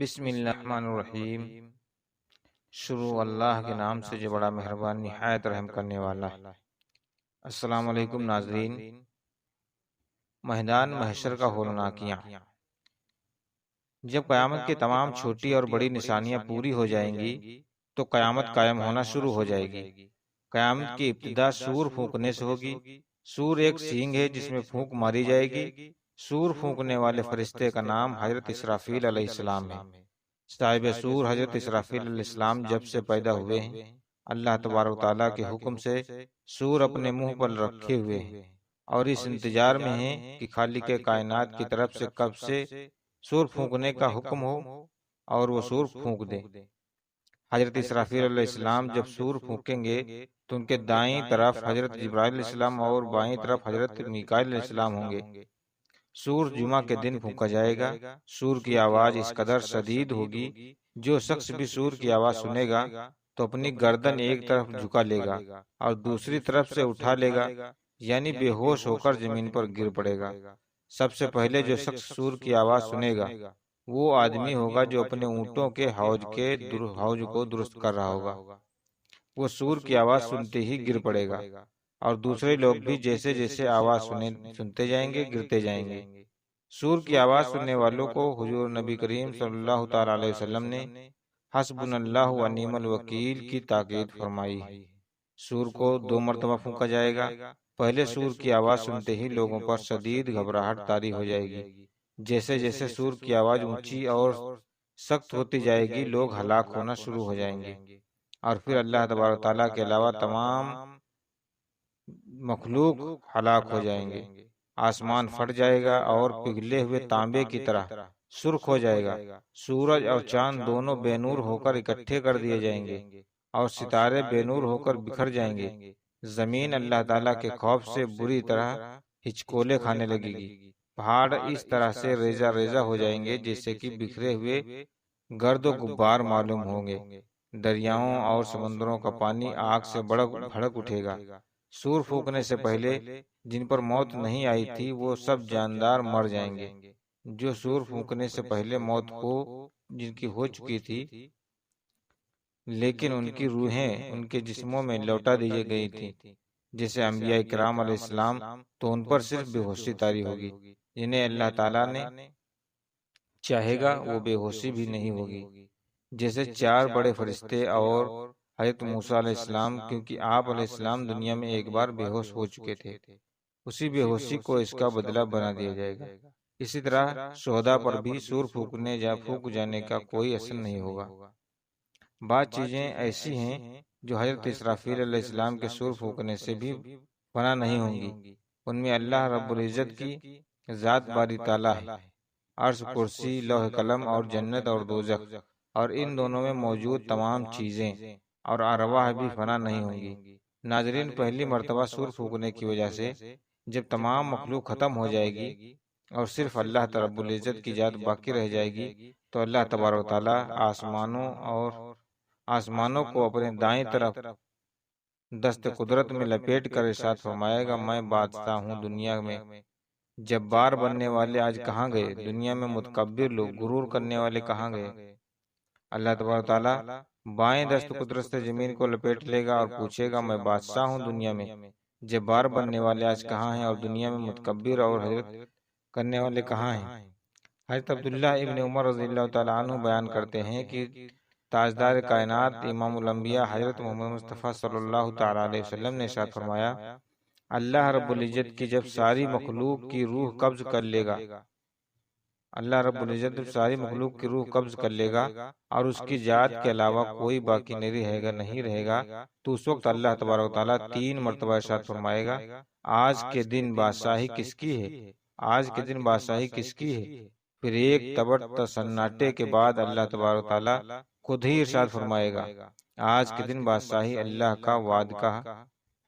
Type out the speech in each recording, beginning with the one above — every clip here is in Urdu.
بسم اللہ الرحمن الرحیم۔ شروع اللہ کے نام سے جو بڑا مہربان نہایت رحم کرنے والا ہے۔ السلام علیکم ناظرین۔ میدان محشر کا ہولناکیاں۔ جب قیامت کی تمام چھوٹی اور بڑی نشانیاں پوری ہو جائیں گی تو قیامت قائم ہونا شروع ہو جائے گی۔ قیامت کی ابتدا سور پھونکنے سے ہوگی۔ سور ایک سینگ ہے جس میں پھونک ماری جائے گی۔ سور پھونکنے والے فرشتے کا نام حضرت اسرافیل علیہ السلام ہے۔ صاحب سور حضرت اسرافیل علیہ السلام جب سے پیدا ہوئے ہیں، اللہ تبارک و تعالیٰ کے حکم سے سور اپنے منہ پر رکھے ہوئے ہیں اور اس انتظار میں ہیں کہ خالق کائنات کی طرف سے کب سے سور پھونکنے کا حکم ہو اور وہ سور پھونک دے۔ حضرت اسرافیل علیہ السلام جب سور پھونکیں گے تو ان کے دائیں طرف حضرت جبرائیل علیہ السلام اور بائیں طرف حضرت میکائیل علیہ السلام ہوں گے۔ سور جمعہ کے دن پھونکا جائے گا۔ سور کی آواز اس قدر شدید ہوگی جو شخص بھی سور کی آواز سنے گا تو اپنی گردن ایک طرف جھکا لے گا اور دوسری طرف سے اٹھا لے گا، یعنی بے ہوش ہو کر زمین پر گر پڑے گا۔ سب سے پہلے جو شخص سور کی آواز سنے گا وہ آدمی ہوگا جو اپنے اونٹوں کے حوض کو درست کر رہا ہوگا۔ وہ سور کی آواز سنتے ہی گر پڑے گا اور دوسرے لوگ بھی جیسے جیسے آواز سنتے جائیں گے گرتے جائیں گے۔ سور کی آواز سننے والوں کو حضور نبی کریم صلی اللہ تعالی علیہ وسلم نے حسبنا اللہ و نعم الوکیل کی تاکید فرمائی ہے۔ سور کو 2 مرتبہ پھونکا جائے گا۔ پہلے سور کی آواز سنتے ہی لوگوں پر شدید گھبراہٹ طاری ہو جائے گی۔ جیسے جیسے سور کی آواز اونچی اور سخت ہوتی جائے گی لوگ ہلاک ہونا شروع ہو جائیں گے اور پھر اللہ تبارک تعالیٰ کے علاوہ تمام مخلوق ہلاک ہو جائیں گے۔ آسمان پھٹ جائے گا اور پگھلے ہوئے تانبے کی طرح سرخ ہو جائے گا۔ سورج اور چاند دونوں بے نور ہو کر اکٹھے کر دیے جائیں گے اور ستارے بے نور ہو کر بکھر جائیں گے۔ زمین اللہ تعالیٰ کے خوف سے بری طرح ہچکولے کھانے لگے گی۔ پہاڑ اس طرح سے ریزہ ریزہ ہو جائیں گے جیسے کہ بکھرے ہوئے گرد و غبار معلوم ہوں گے۔ دریاؤں اور سمندروں کا پانی آگ سے بھڑک اٹھے گا۔ سور پھونکنے سے پہلے جن پر موت نہیں آئی تھی وہ سب جاندار مر جائیں گے۔ جو سور پھونکنے سے پہلے موت جن کی ہو چکی تھی لیکن ان کی روحیں ان کے جسموں میں لوٹا دی گئی تھی، جیسے انبیاء کرام علیہ السلام، تو ان پر صرف بے ہوشی طاری ہوگی۔ جنہیں اللہ تعالیٰ نے چاہے گا وہ بے ہوشی بھی نہیں ہوگی۔ جیسے 4 بڑے فرشتے اور حضرت موسیٰ علیہ السلام، کیونکہ آپ علیہ السلام دنیا میں ایک بار بے ہوش ہو چکے تھے، اسی بے ہوشی کو اس کا بدلہ بنا دیا جائے گا۔ اسی طرح شہداء پر بھی سور پھونک جانے کا کوئی اثر نہیں ہوگا۔ بعض چیزیں ایسی ہیں جو حضرت اسرافیل علیہ السلام کے سور پھونکنے سے بھی فنا نہیں ہوں گی۔ ان میں اللہ رب العزت کی ذات باری تعالیٰ ہے۔ عرش، کرسی، لوح قلم اور جنت اور دوزخ اور ان دونوں میں موجود تمام چیزیں اور ارواح بھی فنا نہیں ہوں گی۔ ناظرین، پہلی مرتبہ سور پھونکنے کی وجہ سے جب تمام مخلوق ختم ہو جائے گی اور صرف اللہ رب العزت کی ذات باقی رہ جائے گی تو اللہ تبارک و تعالیٰ آسمانوں کو اپنے دائیں طرف دست قدرت میں لپیٹ کر ارشاد فرمائے گا، میں بادشاہ ہوں دنیا میں۔ جبار بننے والے آج کہاں گئے؟ دنیا میں متکبر لوگ، غرور کرنے والے کہاں گئے؟ اللہ تبارک و تعالیٰ بائیں دست قدرت سے زمین کو لپیٹ لے گا اور پوچھے گا، میں بادشاہ ہوں دنیا میں، جبار بننے والے آج کہاں ہیں اور دنیا میں متکبر اور حضرت کرنے والے کہاں ہیں؟ حضرت عبداللہ ابن عمر رضی اللہ تعالیٰ عنہ بیان کرتے ہیں کہ تاجدار کائنات امام الانبیاء حضرت محمد مصطفیٰ صلی اللہ تعالیٰ علیہ وسلم نے ارشاد فرمایا، اللہ رب العزت کی جب ساری مخلوق کی روح قبض کر لے گا، اللہ رب العزت جب ساری مخلوق کی روح قبض کر لے گا اور اس کی ذات کے علاوہ کوئی باقی نہیں رہے گا تو اس وقت اللہ تبارک و تعالیٰ 3 مرتبہ ارشاد فرمائے گا، آج کے دن بادشاہی کس کی ہے؟ آج کے دن بادشاہی کس کی ہے؟ پھر ایک تبر سناٹے کے بعد اللہ تبارک و تعالیٰ خود ہی ارشاد فرمائے گا، آج کے دن بادشاہی اللہ کا وعد کا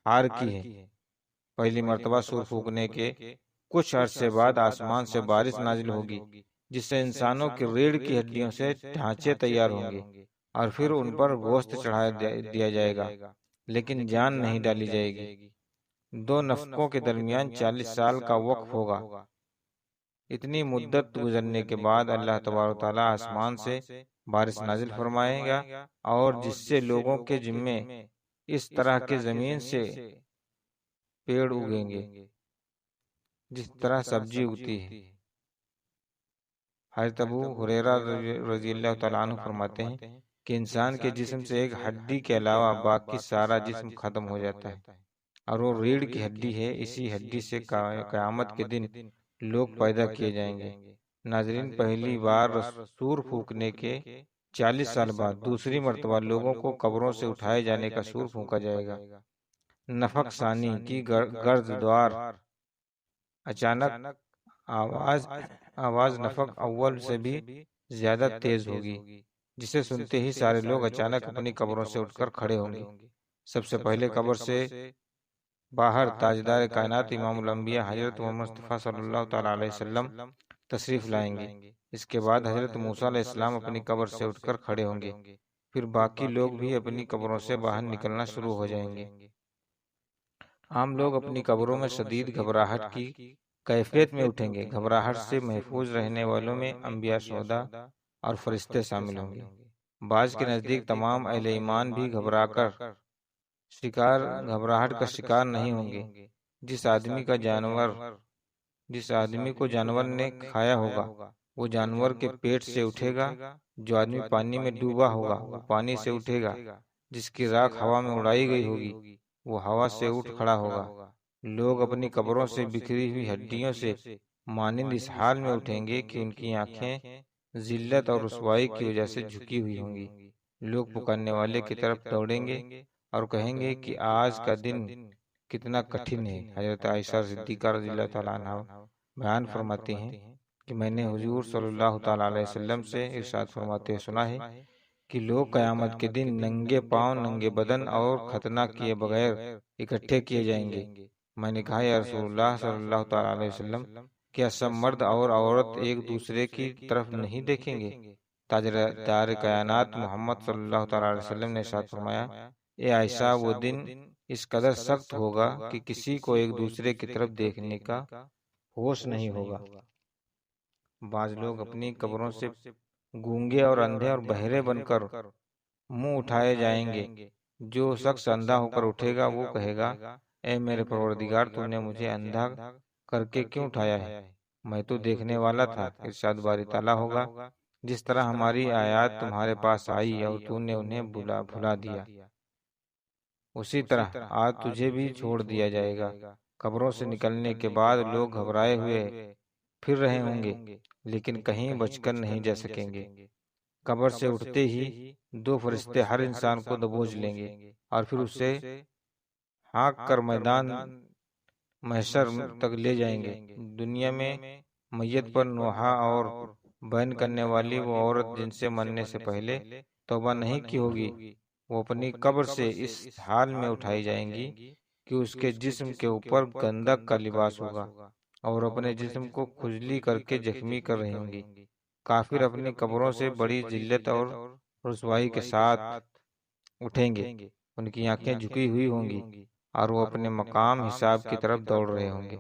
ہار کی ہے۔ پہلی مرتبہ سور پھونکنے کے کچھ عرصے بعد آسمان سے بارش نازل ہوگی جس سے انسانوں کی ریڑھ کی ہڈیوں سے ڈھانچے تیار ہوں گے اور پھر ان پر گوشت چڑھا دیا جائے گا لیکن جان نہیں ڈالی جائے گی۔ 2 نفقوں کے درمیان 40 سال کا وقف ہوگا۔ اتنی مدت گزرنے کے بعد اللہ تبارک و تعالیٰ آسمان سے بارش نازل فرمائے گا، اور جس سے لوگوں کے ذمے اس طرح کے زمین سے پیڑ اگیں گے جس طرح سبزی اگتی ہے۔ حضرت ابو ہریرہ رضی اللہ تعالیٰ عنہ فرماتے ہیں کہ انسان کے جسم سے ایک ہڈی کے علاوہ باقی سارا جسم ختم ہو جاتا ہے، اور وہ ریڑھ کی ہڈی ہے۔ اسی ہڈی سے قیامت کے دن لوگ پیدا کیے جائیں گے۔ ناظرین، پہلی بار سور پھونکنے کے 40 سال بعد دوسری مرتبہ لوگوں کو قبروں سے اٹھائے جانے کا سور پھونکا جائے گا۔ نفخ ثانی کی گرد دوار اچانک آواز نفخ اول سے بھی زیادہ تیز ہوگی، جسے سنتے ہی سارے لوگ اچانک اپنی قبروں سے اٹھ کر کھڑے ہوں گے۔ سب سے پہلے قبر سے باہر تاجدار کائنات امام الانبیاء حضرت محمد مصطفیٰ صلی اللہ تعالیٰ علیہ وسلم تشریف لائیں گے۔ اس کے بعد حضرت موسیٰ علیہ السلام اپنی قبر سے اٹھ کر کھڑے ہوں گے۔ پھر باقی لوگ بھی اپنی قبروں سے باہر نکلنا شروع ہو جائیں گے۔ عام لوگ اپنی قبروں میں شدید گھبراہٹ کی کیفیت میں اٹھیں گے۔ گھبراہٹ سے محفوظ رہنے والوں میں انبیاء، شہداء اور فرشتے شامل ہوں گے۔ بعض کے نزدیک تمام اہل ایمان بھی گھبراہٹ کا شکار نہیں ہوں گے۔ جس آدمی کو جانور نے کھایا ہوگا وہ جانور کے پیٹ سے اٹھے گا۔ جو آدمی پانی میں ڈوبا ہوگا وہ پانی سے اٹھے گا۔ جس کی راکھ ہوا میں اڑائی گئی ہوگی وہ ہوا سے اٹھ کھڑا ہوگا۔ لوگ اپنی قبروں سے بکھری ہوئی ہڈیوں سے مانند اس حال میں اٹھیں گے کہ ان کی آنکھیں ذلت اور رسوائی کی وجہ سے جھکی ہوئی ہوں گی۔ لوگ پکارنے والے کی طرف دوڑیں گے اور کہیں گے کہ آج کا دن کتنا کٹھن ہے۔ حضرت عائشہ صدیقہ رضی اللہ تعالیٰ عنہ بیان فرماتی ہیں کہ میں نے حضور صلی اللہ تعالیٰ علیہ وسلم سے ارشاد فرماتے سنا ہے کہ لوگ قیامت کے دن ننگے پاؤں، ننگے بدن اور ختنہ کیے بغیر اکٹھے کیے جائیں گے۔ میں نے کہا یا رسول اللہ صلی اللہ تعالیٰ علیہ وسلم، کیا سب مرد اور عورت ایک دوسرے کی طرف نہیں دیکھیں گے؟ تاجدار کائنات محمد صلی اللہ تعالیٰ علیہ وسلم نے ارشاد فرمایا، اے عائشہ، وہ دن اس قدر سخت ہوگا کہ کسی کو ایک دوسرے کی طرف دیکھنے کا ہوش نہیں ہوگا۔ بعض لوگ اپنی قبروں سے گونگے اور اندھے اور بہرے بن کر منہ اٹھائے جائیں گے۔ جو شخص اندھا ہو کر اٹھے گا وہ کہے گا، اے میرے پروردگار، تو نے مجھے اندھا کر کے کیوں اٹھایا ہے؟ میں تو دیکھنے والا تھا۔ ارشاد باری تعالیٰ ہوگا، جس طرح ہماری آیات تمہارے پاس آئی اور تو نے انہیں بھلا دیا، اسی طرح آج تجھے بھی چھوڑ دیا جائے گا۔ قبروں سے نکلنے کے بعد لوگ گھبرائے ہوئے پھر رہے ہوں گے، لیکن کہیں بچ کر نہیں جا سکیں گے۔ قبر سے اٹھتے ہی دو فرشتے ہر انسان کو دبوچ لیں گے اور پھر اسے ہانک کر میدان محشر تک لے جائیں گے۔ دنیا میں میت پر نوحہ اور بین کرنے والی وہ عورت جن سے مرنے سے پہلے توبہ نہیں کی ہوگی، وہ اپنی قبر سے اس حال میں اٹھائی جائیں گی کہ اس کے جسم کے اوپر گندک کا لباس ہوگا اور اپنے جسم کو کھجلی کر کے زخمی کر رہی ہوں گی۔ کافر اپنی قبروں سے بڑی ذلت اور رسوائی کے ساتھ اٹھیں گے۔ ان کی آنکھیں جھکی ہوئی ہوں گی اور وہ اپنے مقام حساب کی طرف دوڑ رہے ہوں گے۔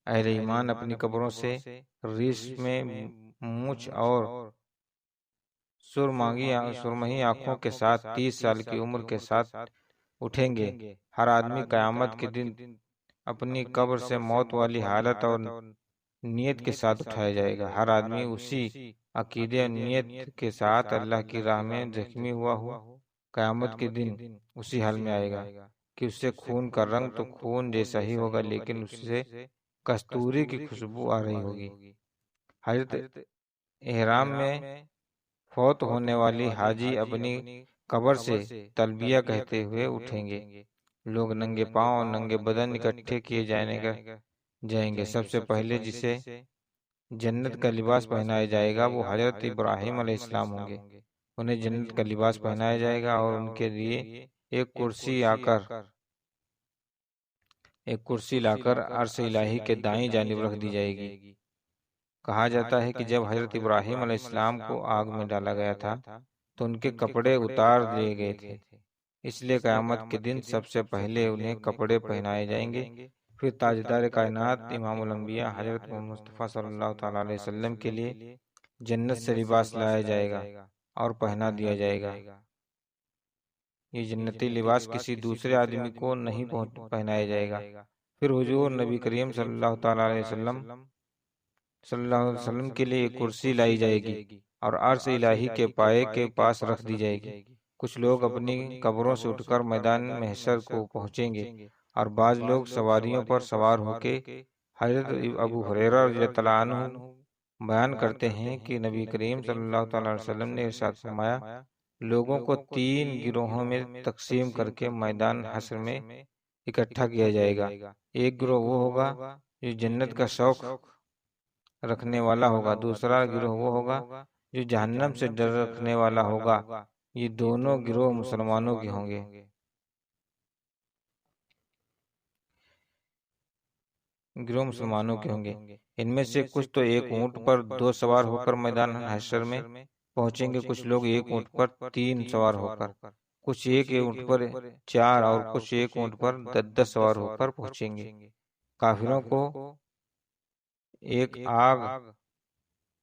اہل ایمان اپنی قبروں سے ریشم میں مونچھ اور سرمئی آنکھوں کے ساتھ 30 سال کی عمر کے ساتھ اٹھیں گے۔ ہر آدمی قیامت کے دن اپنی قبر سے موت والی حالت اور نیت کے ساتھ اٹھایا جائے گا۔ ہر آدمی اسی عقیدے اور نیت کے ساتھ اللہ کی راہ میں زخمی ہوا قیامت کے دن اسی حال میں آئے گا کہ اس سے خون کا رنگ تو خون جیسا ہی ہوگا، لیکن اس سے کستوری کی خوشبو آ رہی ہوگی۔ حضرت احرام میں فوت ہونے والی حاجی اپنی قبر سے تلبیہ کہتے ہوئے اٹھیں گے۔ لوگ ننگے پاؤں اور ننگے بدن اکٹھے کیے جائیں گے۔ سب سے پہلے جسے جنت کا لباس پہنایا جائے گا وہ حضرت ابراہیم علیہ السلام ہوں گے۔ انہیں جنت کا لباس پہنایا جائے گا اور ان کے لیے ایک کرسی لا کر عرش الہی کے دائیں جانب رکھ دی جائے گی۔ کہا جاتا ہے کہ جب حضرت ابراہیم علیہ السلام کو آگ میں ڈالا گیا تھا تو ان کے کپڑے اتار دیے گئے تھے، اس لیے قیامت کے دن سب سے پہلے انہیں کپڑے پہنائے جائیں گے پھر تاجدار کائنات امام الانبیاء حضرت محمد مصطفیٰ صلی اللہ تعالیٰ علیہ وسلم کے لیے جنت سے لباس لایا جائے گا اور پہنا دیا جائے گا۔ یہ جنتی لباس کسی دوسرے آدمی کو نہیں پہنایا جائے گا۔ پھر حضور نبی کریم صلی اللہ تعالیٰ علیہ وسلم کے لیے ایک کرسی لائی جائے گی اور عرش الہی کے پائے کے پاس رکھ دی جائے گی۔ کچھ لوگ اپنی قبروں سے اٹھ کر میدان محشر کو پہنچیں گے اور بعض لوگ سواریوں پر سوار ہو کے حضرت ابو ہریرہ رضی اللہ عنہ بیان کرتے ہیں کہ نبی کریم صلی اللہ تعالیٰ علیہ وسلم نے ارشاد فرمایا، لوگوں کو 3 گروہوں میں تقسیم کر کے میدان حشر میں اکٹھا کیا جائے گا۔ ایک گروہ وہ ہوگا جو جنت کا شوق رکھنے والا ہوگا، دوسرا گروہ وہ ہوگا جو جہنم سے ڈر رکھنے والا ہوگا۔ یہ دونوں گروہ مسلمانوں کے ہوں گے۔ ان میں سے کچھ تو ایک اونٹ پر 2 سوار ہو کر میدان حشر میں پہنچیں گے، کچھ لوگ ایک اونٹ پر 3 سوار ہو کر، کچھ ایک اونٹ پر 4 اور کچھ ایک اونٹ پر 10 سوار ہو کر پہنچیں گے۔ کافروں کو ایک آگ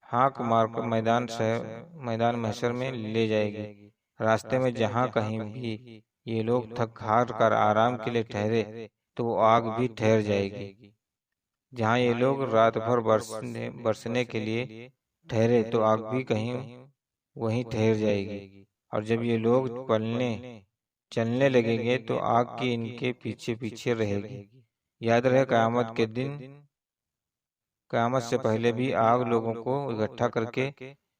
ہانک مار کر میدان محشر میں لے جائے گی۔ راستے میں جہاں کہیں بھی یہ لوگ تھک ہار کر آرام کے لیے ٹھہرے تو وہ آگ بھی ٹھہر جائے گی۔ جہاں یہ لوگ رات بھر برسنے کے لیے ٹھہرے تو آگ بھی کہیں وہیں ٹھہر جائے گی، اور جب یہ لوگ چلنے لگیں گے تو آگ کی ان کے پیچھے پیچھے رہے گی۔ یاد رہے قیامت کے دن، قیامت سے پہلے بھی آگ لوگوں کو اکٹھا کر کے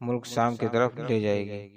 ملک شام کی طرف لے جائے گی۔